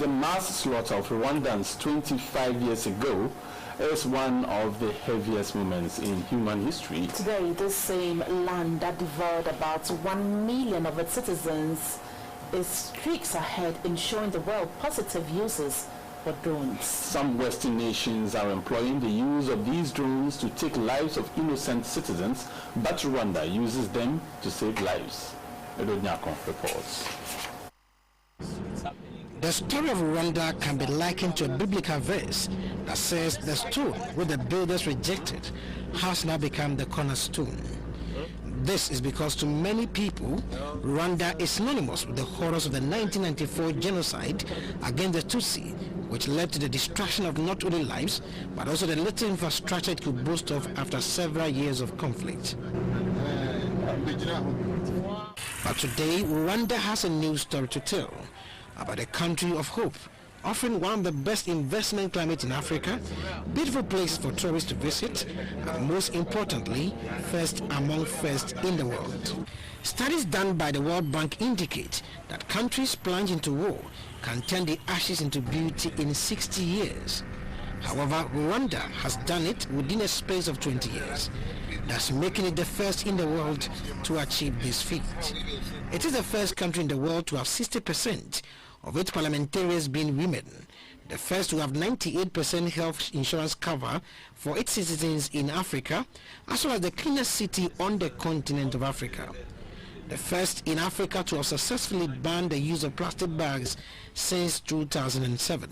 the mass slaughter of Rwandans 25 years ago is one of the heaviest moments in human history. Today, this same land that devoured about 1 million of its citizens is streaks ahead in showing the world positive uses for drones. Some Western nations are employing the use of these drones to take lives of innocent citizens, but Rwanda uses them to save lives. Edo Nyako reports. The story of Rwanda can be likened to a biblical verse that says the stone which the builders rejected has now become the cornerstone. This is because to many people, Rwanda is synonymous with the horrors of the 1994 genocide against the Tutsi, which led to the destruction of not only lives, but also the little infrastructure it could boast of after several years of conflict. But today, Rwanda has a new story to tell about a country of hope, offering one of the best investment climates in Africa, beautiful places for tourists to visit, and most importantly, first among first in the world. Studies done by the World Bank indicate that countries plunged into war can turn the ashes into beauty in 60 years. However, Rwanda has done it within a space of 20 years, thus making it the first in the world to achieve this feat. It is the first country in the world to have 60% of its parliamentarians being women, the first to have 98% health insurance cover for its citizens in Africa, as well as the cleanest city on the continent of Africa. The first in Africa to have successfully banned the use of plastic bags since 2007.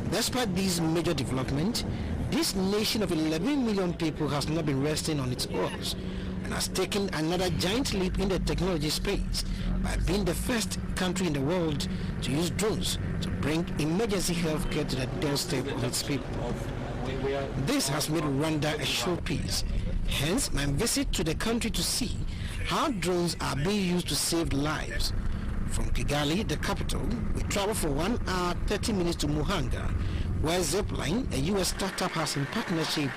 Despite these major developments, this nation of 11 million people has not been resting on its oars and has taken another giant leap in the technology space by being the first country in the world to use drones to bring emergency health care to the doorstep of its people. This has made Rwanda a showpiece. Hence, my visit to the country to see how drones are being used to save lives. From Kigali, the capital, we travel for 1 hour 30 minutes to Muhanga, where Zipline, a U.S. startup, has in partnership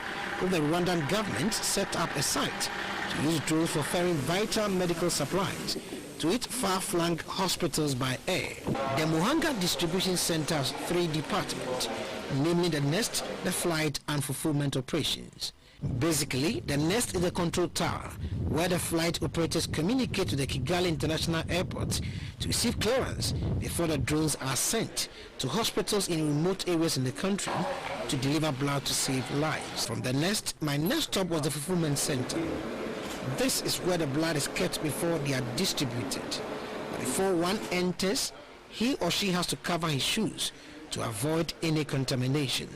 with the Rwandan government set up a site to use drones for ferrying vital medical supplies to its far-flung hospitals by air. The Muhanga Distribution Center has 3 departments, namely the Nest, the Flight and Fulfillment Operations. Basically, the Nest is the control tower where the flight operators communicate to the Kigali International Airport to receive clearance before the drones are sent to hospitals in remote areas in the country to deliver blood to save lives. From the Nest, my next stop was the Fulfillment Center. This is where the blood is kept before they are distributed. But before one enters, he or she has to cover his shoes to avoid any contamination.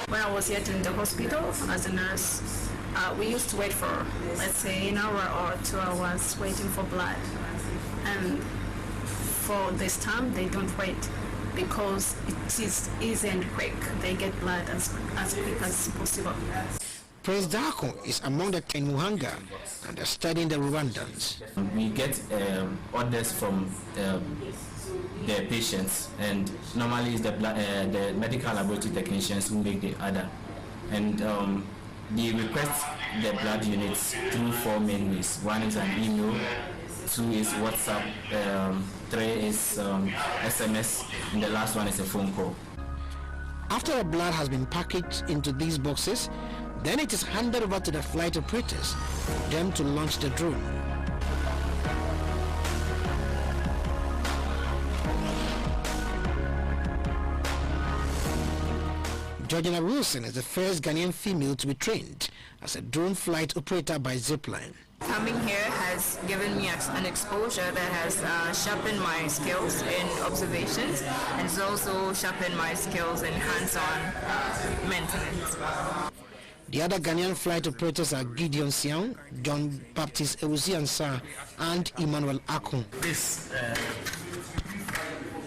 When I was yet in the hospital as a nurse, we used to wait for, let's say, an hour or 2 hours waiting for blood. And for this time, they don't wait because it is easy and quick. They get blood as quick as possible. Prince Dako is among the 10 Muhanga and are studying the Rwandans. We get orders from the patients, and normally it's the medical laboratory technicians who make the order, and they request the blood units through 4 main ways. 1 is an email, 2 is WhatsApp, 3 is SMS, and the last one is a phone call. After the blood has been packaged into these boxes, then it is handed over to the flight operators for them to launch the drone. Georgina Wilson is the first Ghanaian female to be trained as a drone flight operator by Zipline. Coming here has given me an exposure that has sharpened my skills in observations, and it's also sharpened my skills in hands-on maintenance. The other Ghanaian flight operators are Gideon Siang, John Baptist Ewusi-Ansah, and Emmanuel Akon. This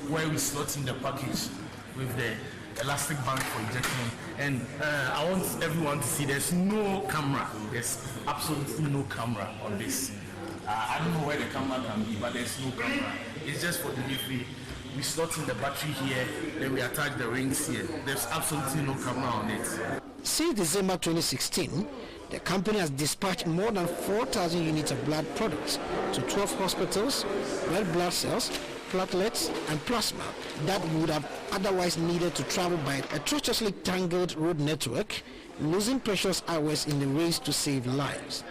where we slot in the package with the elastic band for injection, and I want everyone to see there's no camera. There's absolutely no camera on this. I don't know where the camera can be, but there's no camera. It's just for delivery. We slot in the battery here, then we attach the rings here. There's absolutely no camera on it. Since December 2016, The company has dispatched more than 4,000 units of blood products to 12 hospitals, red blood cells, platelets, and plasma that would have otherwise needed to travel by a atrociously tangled road network, losing precious hours in the race to save lives.